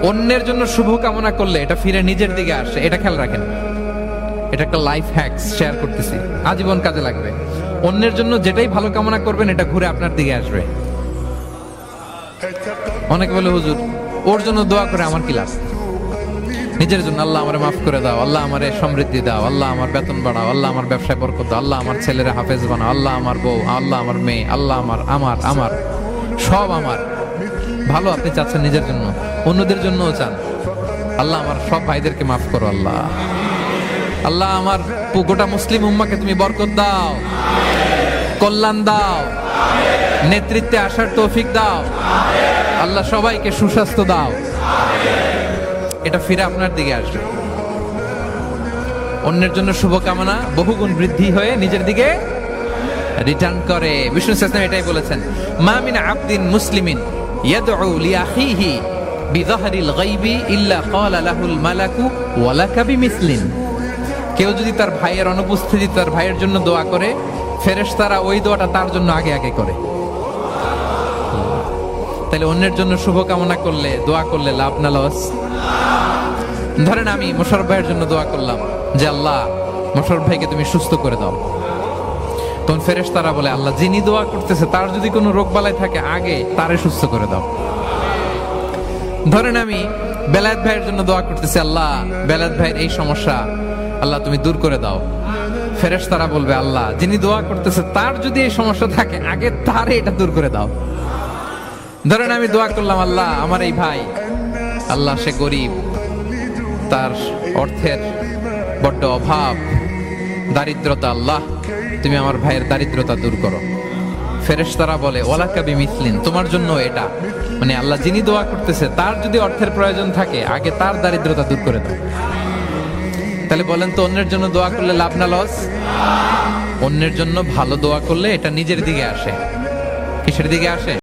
অন্যের জন্য শুভ কামনা করলে এটা ফিরে নিজের দিকে আসে, এটা খেয়াল রাখেন। এটা একটা লাইফ হ্যাকস শেয়ার করতেছি, আজীবন কাজে লাগবে। অন্যের জন্য যেটাই ভালো কামনা করবেন এটা ঘুরে আপনার দিকে আসবে। অনেকে বলে হুজুর ওর জন্য দোয়া করে আমার কি লাভ? নিজের জন্য আল্লাহ আমারে মাফ করে দাও, আল্লাহ আমারে সমৃদ্ধি দাও, আল্লাহ আমার বেতন বাড়াও, আল্লাহ আমার ব্যবসায় বরকত দাও, আল্লাহ আমার ছেলেরা হাফেজ বানাও, আল্লাহ আমার বউ, আল্লাহ আমার মেয়ে, আল্লাহ আমার আমার আমার সব আমার ভালো আপনি চাচ্ছেন নিজের জন্য, অন্যদের জন্যও চান। আল্লাহ আমার সব ভাইদেরকে মাফ করো, আল্লাহ আল্লাহ আমার গোটা মুসলিম উম্মাকে তুমি বরকত দাও, কল্যাণ দাও, নেতৃত্বে আসার তৌফিক দাও, আল্লাহ সবাইকে সুস্বাস্থ্য দাও। এটা ফিরে আপনার দিকে আসবে। অন্যের জন্য শুভকামনা বহুগুণ বৃদ্ধি হয়ে নিজের দিকে রিটার্ন করে। বিষ্ণু সাল্লাল্লাহু এটাই বলেছেন, মা মিন আবদিন মুসলিমিন ইয়াদউ লিআখিহি বিযাহরিল গায়বি ইল্লা ক্বালা লাহুল মালাকু ওয়া লাকা বিমিসলিন। কেউ যদি তার ভাইয়ের অনুপস্থিতি তার ভাইয়ের জন্য দোয়া করে, ফেরেশতারা ওই দোয়াটা তার জন্য আগে আগে করে। তাহলে অন্যের জন্য শুভকামনা করলে, দোয়া করলে লাভ না লস? ধরেন আমি মোশাররফ ভাইয়ের জন্য দোয়া করলাম যে আল্লাহ মোশাররফ ভাইকে তুমি সুস্থ করে দাও, তখন ফেরেশতারা বলে আল্লাহ যিনি দোয়া করতেছে তার যদি কোনো রোগ বালাই থাকে আগে তারে সুস্থ করে দাও। ধরেন আমি বেলায়েত ভাইয়ের জন্য দোয়া করতেছি, আল্লাহ বেলায়েত ভাইয়ের এই সমস্যা আল্লাহ তুমি দূর করে দাও, ফেরেশতারা বলবে আল্লাহ যিনি দোয়া করতেছে তার যদি এই সমস্যা থাকে আগে তারে এটা দূর করে দাও। ধরেন আমি দোয়া করলাম আল্লাহ আমার এই ভাই, আল্লাহ সে গরিব, তার অর্থের বড্ড অভাব, দারিদ্রতা, আল্লাহ তুমি আমার ভাইয়ের দারিদ্রতা দূর করো। ফেরেশতারা বলে ওয়ালাকা বিমিসলিন, তোমার জন্য এটা, মানে আল্লাহ যিনি দোয়া করতেছে তার যদি অর্থের প্রয়োজন থাকে আগে তার দারিদ্রতা দূর করে দাও। তাহলে বলেন তো অন্যের জন্য দোয়া করলে লাভ না লস? অন্যের জন্য ভালো দোয়া করলে এটা নিজের দিকে আসে। কিসের দিকে আসে?